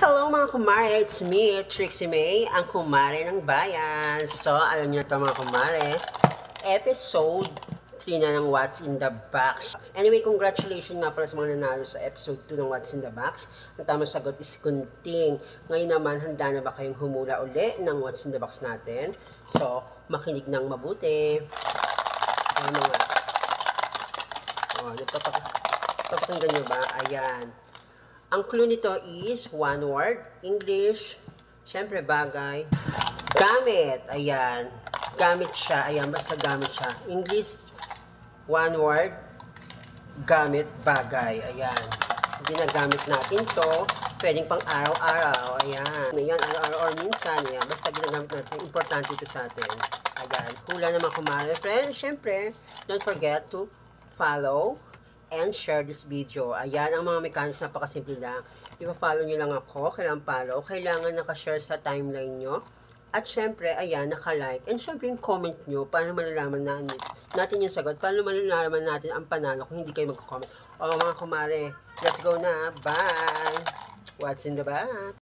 Hello mga kumare, it's me, Trixie May, ang kumare ng bayan. So, alam niyo to mga kumare, episode 3 na ng What's in the Box. Anyway, congratulations nga pala sa mga nanalo sa episode 2 ng What's in the Box. Ang tamang sagot is kunting. Ngayon naman, handa na ba kayong humula uli ng What's in the Box natin? So, makinig ng mabuti. Ano nga? Napapakinggan nyo ba? Ayan. Ang clue nito is one word, English, syempre bagay, gamit, ayan, gamit siya, ayan, basta gamit siya, English, one word, gamit, bagay, ayan, ginagamit natin to, pwedeng pang araw-araw, ayan, araw-araw or minsan, ayan, basta ginagamit natin, importante ito sa atin, ayan, hula naman kumare, friends, syempre, don't forget to follow, and share this video. Ayan, ang mga mechanics, napakasimple lang. Ipa-follow nyo lang ako, kailangan follow. Kailangan nakashare sa timeline nyo. At syempre, ayan, naka-like. And syempre, yung comment nyo, paano malalaman natin yung sagot. Paano malalaman natin ang panalo kung hindi kayo magko-comment. O mga kumare, let's go na. Bye! What's in the bag?